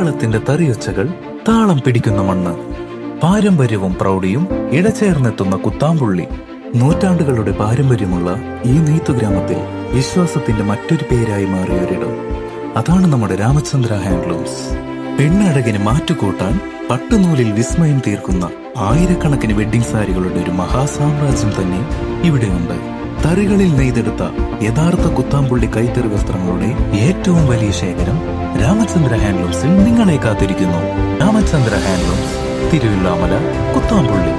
കേരളത്തിന്റെ തറിയൊച്ചകൾ താളം പിടിക്കുന്ന മണ്ണ്, പാരമ്പര്യവും പ്രൗഢിയും ഇടചേർന്നെത്തുന്ന കുത്താമ്പുള്ളി. നൂറ്റാണ്ടുകളുടെ പാരമ്പര്യമുള്ള ഈ നെയ്ത്തുഗ്രാമത്തിൽ വിശ്വാസത്തിന്റെ മറ്റൊരു പേരായി മാറിയൊരിടം. അതാണ് നമ്മുടെ രാമചന്ദ്ര ഹാൻഡ്ലൂംസ്. പെണ്ണഴകിന് മാറ്റുകൂട്ടാൻ പട്ടുനൂലിൽ വിസ്മയം തീർക്കുന്ന ആയിരക്കണക്കിന് വെഡ്ഡിംഗ് സാരികളുടെ ഒരു മഹാസാമ്രാജ്യം തന്നെ ഇവിടെയുണ്ട്. തറികളിൽ നെയ്തെടുത്ത യഥാർത്ഥ കുത്താമ്പുള്ളി കൈത്തറി വസ്ത്രങ്ങളുടെ ഏറ്റവും വലിയ ശേഖരം രാമചന്ദ്ര ഹാൻഡ്ലൂംസിൽ നിങ്ങളെ കാത്തിരിക്കുന്നു. രാമചന്ദ്ര ഹാൻഡ്ലൂംസ്, തിരുവില്ലാമല, കുത്താമ്പുള്ളി.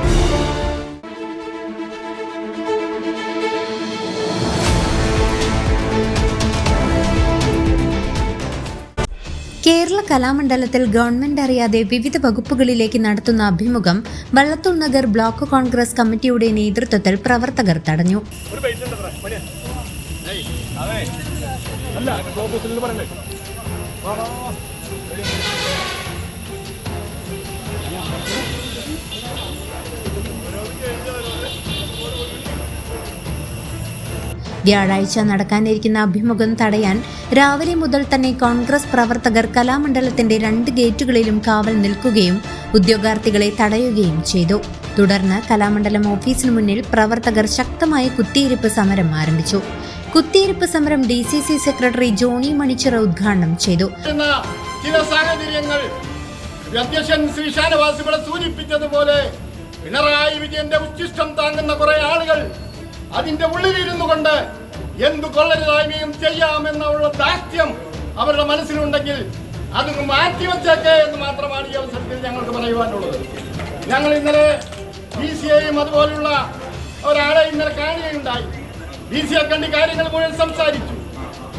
കേരള കലാമണ്ഡലത്തിൽ ഗവൺമെന്റ് അറിയാതെ വിവിധ വകുപ്പുകളിലേക്ക് നടത്തുന്ന അഭിമുഖം വള്ളത്തോൾ നഗർ ബ്ലോക്ക് കോൺഗ്രസ് കമ്മിറ്റിയുടെ നേതൃത്വത്തിൽ പ്രവർത്തകർ തടഞ്ഞു. വ്യാഴാഴ്ച നടക്കാനിരിക്കുന്ന അഭിമുഖം തടയാൻ രാവിലെ മുതൽ തന്നെ കോൺഗ്രസ് പ്രവർത്തകർ കലാമണ്ഡലത്തിന്റെ 2 ഗേറ്റുകളിലും കാവൽ നിൽക്കുകയും ഉദ്യോഗാർത്ഥികളെ തടയുകയും ചെയ്തു. തുടർന്ന് കലാമണ്ഡലം ഓഫീസിന് മുന്നിൽ പ്രവർത്തകർ ശക്തമായ കുത്തിയിരിപ്പ് സമരം ആരംഭിച്ചു. കുത്തിയിരിപ്പ് സമരം DCC സെക്രട്ടറി ജോണി മണിച്ചിറ ഉദ്ഘാടനം ചെയ്തു. ചില സാഹചര്യങ്ങൾ അധ്യക്ഷൻ ശ്രീ ഷാനവാസ് ഇവിടെ സൂചിപ്പിച്ചതുപോലെ പിണറായി വിജയന്റെ ഉച്ഛിഷ്ടം താങ്ങുന്ന കുറെ ആളുകൾ അതിന്റെ ഉള്ളിലിരുന്നു കൊണ്ട് എന്തു കൊള്ളരുതായ്മയും ചെയ്യാമെന്നുള്ള ദാസ്യം അവരുടെ മനസ്സിലുണ്ടെങ്കിൽ അത് മാറ്റിവെച്ചേക്കെ എന്ന് മാത്രമാണ് ഈ അവസരത്തിൽ ഞങ്ങൾക്ക് പറയുവാനുള്ളത്. ഞങ്ങൾ ഇന്നലെ BCയെയും അതുപോലുള്ള ഒരാളെ ഇന്നലെ കാണുകയുണ്ടായി. BCയെ കണ്ട് കാര്യങ്ങൾ മുഴുവൻ സംസാരിച്ചു.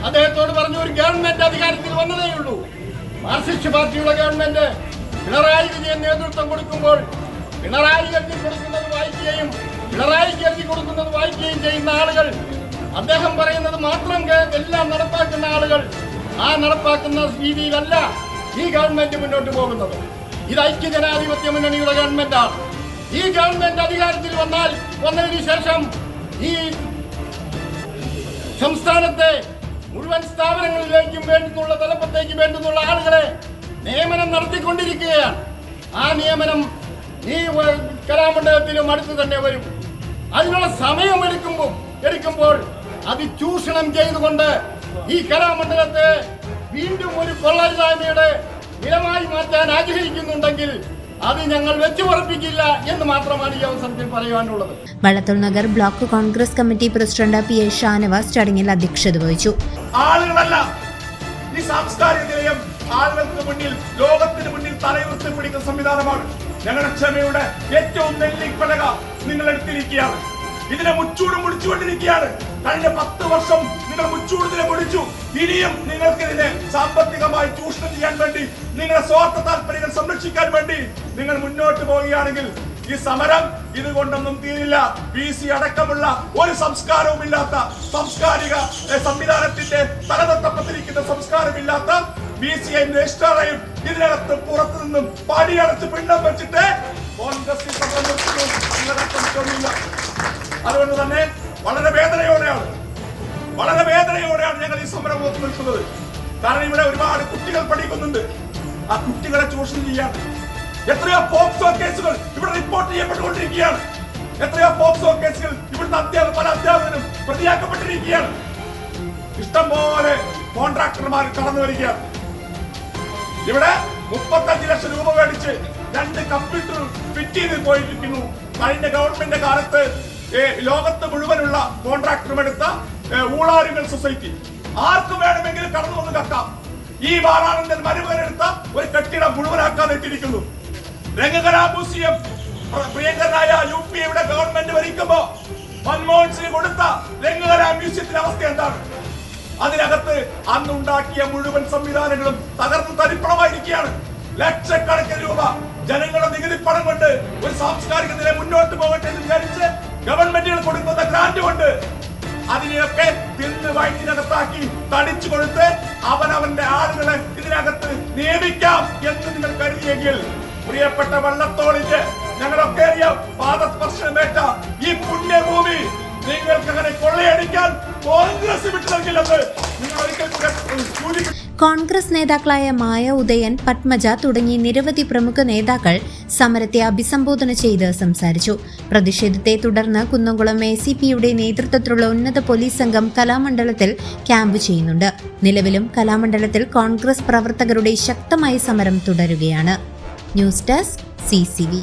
അദ്ദേഹത്തോട് പറഞ്ഞു, ഒരു ഗവൺമെന്റ് അധികാരത്തിൽ വന്നതേയുള്ളൂ. മാർക്സിസ്റ്റ് പാർട്ടിയുടെ ഗവൺമെന്റ് പിണറായി വിജയൻ നേതൃത്വം കൊടുക്കുമ്പോൾ പിണറായി എഴുതി കൊടുക്കുന്നത് വായിക്കുകയും പിണറായിക്ക് എഴുതി കൊടുക്കുന്നത് വായിക്കുകയും ചെയ്യുന്ന ആളുകൾ, അദ്ദേഹം പറയുന്നത് മാത്രം എല്ലാം നടപ്പാക്കുന്ന ആളുകൾ, ആ നടപ്പാക്കുന്ന രീതിയിലല്ല ഈ ഗവൺമെന്റ് മുന്നോട്ട് പോകുന്നത്. ഇത് ഐക്യ ജനാധിപത്യ മുന്നണിയുടെ ഗവൺമെന്റാണ്. ഈ ഗവൺമെന്റ് അധികാരത്തിൽ വന്നതിന് ശേഷം ഈ സംസ്ഥാനത്തെ മുഴുവൻ സ്ഥാപനങ്ങളിലേക്കും വേണ്ടുന്നുള്ള തലപ്പത്തേക്ക് വേണ്ടുന്നുള്ള ആളുകളെ നിയമനം നടത്തിക്കൊണ്ടിരിക്കുകയാണ്. ആ നിയമനം ഈ കലാമണ്ഡലത്തിലും അടുത്ത് തന്നെ വരും. അതിനുള്ള സമയം എടുക്കുമ്പോൾ അത് ചൂഷണം ചെയ്തുകൊണ്ട് ഈ കലാമണ്ഡലത്തെ വീണ്ടും ഒരു കൊള്ളരുതായ്മയുടെ നിലമായി മാറ്റാൻ ആഗ്രഹിക്കുന്നുണ്ടെങ്കിൽ അത് ഞങ്ങൾ വെച്ചുറപ്പിക്കില്ല എന്ന് മാത്രമാണ് ഈ അവസരത്തിൽ പറയാനുള്ളത്. Vallathol Nagar block Congress committee president PA Shanavas ചടങ്ങിൽ അധ്യക്ഷത വഹിച്ചു. ആളുകളല്ല, ഈ സാംസ്കാരിക നിലയം ആളുകൾക്ക് മുന്നിൽ, ലോകത്തിന് മുന്നിൽ തലയുയർത്തി പിടിക്കുന്ന സംവിധാനമാണ്. ഞങ്ങളുടെ ക്ഷമയുടെ ഏറ്റവും നെല്ലിപ്പലക നിങ്ങൾ എടുത്തിരിക്കുകയാണ്. ഇതിനെ മുച്ചൂട് മുടിച്ചുകൊണ്ടിരിക്കുകയാണ്. കഴിഞ്ഞ 10 വർഷം നിങ്ങൾ മുച്ചൂടിനെ മുടിച്ചു. ഇനിയും നിങ്ങൾക്കിതിനെ സാമ്പത്തികമായി ചൂഷണം ചെയ്യാൻ വേണ്ടി, നിങ്ങളുടെ സ്വാർത്ഥ താല്പര്യങ്ങൾ സംരക്ഷിക്കാൻ വേണ്ടി നിങ്ങൾ മുന്നോട്ട് പോവുകയാണെങ്കിൽ ഈ സമരം ഇതുകൊണ്ടൊന്നും തീരില്ല. BC അടക്കമുള്ള ഒരു സംസ്കാരവും ഇല്ലാത്ത, സാംസ്കാരിക സംവിധാനത്തിന്റെ തലതൊട്ടപ്പത്തിരിക്കുന്ന സംസ്കാരമില്ലാത്ത BCയും രജിസ്ട്രാറേയും ഇതിനകത്ത് പുറത്തു നിന്നും പടിയടച്ച് പിണ്ഡം വെച്ചിട്ട് കോൺഗ്രസ് അതുകൊണ്ട് തന്നെ വളരെ വേദനയോടെയാണ് ഞങ്ങൾ ഈ സമരം ഒത്തു നിൽക്കുന്നത്. കാരണം ഇവിടെ ഒരുപാട് കുട്ടികൾ പഠിക്കുന്നുണ്ട്. ആ കുട്ടികളെ ചൂഷണം ചെയ്യാൻ എത്രയോ പോക്സോ കേസുകൾ ഇവിടെ റിപ്പോർട്ട് ചെയ്യപ്പെട്ടുകൊണ്ടിരിക്കുകയാണ്. എത്രയോ പോക്സോ കേസുകൾ ഇവിടുത്തെ പല അധ്യാപകരും പ്രതിയാക്കപ്പെട്ടിരിക്കുകയാണ്. ഇഷ്ടംപോലെ കോൺട്രാക്ടർമാർ കടന്നു വരികയാണ്. ഇവിടെ 35 ലക്ഷം രൂപ മേടിച്ച് 2 കമ്പ്യൂട്ടർ ഫിറ്റ് ചെയ്ത് പോയിരിക്കുന്നു. കഴിഞ്ഞ ഗവൺമെന്റ് കാലത്ത് ലോകത്ത് മുഴുവനുള്ള കോൺട്രാക്ടറുമെടുത്ത ഊളാരികൾ സൊസൈറ്റി ആർക്കും വേണമെങ്കിലും കടന്നു വന്ന് കക്കാം. ഈ ബാലാനന്ദൻ മരുമകനെടുത്ത ഒരു കെട്ടിടം മുഴുവനാക്കാൻ എത്തിയിരിക്കുന്നു. രംഗകലാ മ്യൂസിയം പ്രിയങ്കരനായ UPയുടെ ഗവൺമെന്റ് ഭരിക്കുമ്പോ മൻമോഹൻ സിംഗ് കൊടുത്ത രംഗകലാ മ്യൂസിയത്തിന്റെ അവസ്ഥ എന്താണ്? അതിനകത്ത് അന്നുണ്ടാക്കിയ മുഴുവൻ സംവിധാനങ്ങളും തകർന്ന് തരിപ്പണമായിരിക്കുകയാണ്. ലക്ഷക്കണക്കിന് രൂപ ജനങ്ങളുടെ നികുതി പണം കൊണ്ട് ഒരു സാംസ്കാരിക നില മുന്നോട്ട് പോകട്ടെ എന്ന് വിചാരിച്ച് ഗവൺമെന്റുകൾ കൊടുക്കുന്ന ഗ്രാന്റ് കൊണ്ട് അതിനെയൊക്കെ തിന്ന് വയറ്റിനകത്താക്കി തടിച്ചു കൊടുത്ത് അവനവന്റെ ആളുകളെ ഇതിനകത്ത് നിയമിക്കാം എന്ന് നിങ്ങൾ കരുതിയെങ്കിൽ പ്രിയപ്പെട്ട വള്ളത്തോളിന്റെ ഞങ്ങളൊക്കെ അറിയാം പാദസ്പർശനമേറ്റ ഈ പുണ്യഭൂമി നിങ്ങൾക്ക് അങ്ങനെ കൊള്ളയടിക്കാൻ കോൺഗ്രസ് വിട്ടു നൽകില്ലെന്ന് നിങ്ങൾ ഒരിക്കൽ കോൺഗ്രസ് നേതാക്കളായ മായ ഉദയൻ, പത്മജ തുടങ്ങി നിരവധി പ്രമുഖ നേതാക്കൾ സമരത്തെ അഭിസംബോധന ചെയ്ത് സംസാരിച്ചു. പ്രതിഷേധത്തെ തുടർന്ന് കുന്നംകുളം ACPയുടെ നേതൃത്വത്തിലുള്ള ഉന്നത പോലീസ് സംഘം കലാമണ്ഡലത്തിൽ ക്യാമ്പ് ചെയ്യുന്നുണ്ട്. നിലവിലും കലാമണ്ഡലത്തിൽ കോൺഗ്രസ് പ്രവർത്തകരുടെ ശക്തമായ സമരം തുടരുകയാണ്. News desk CCV.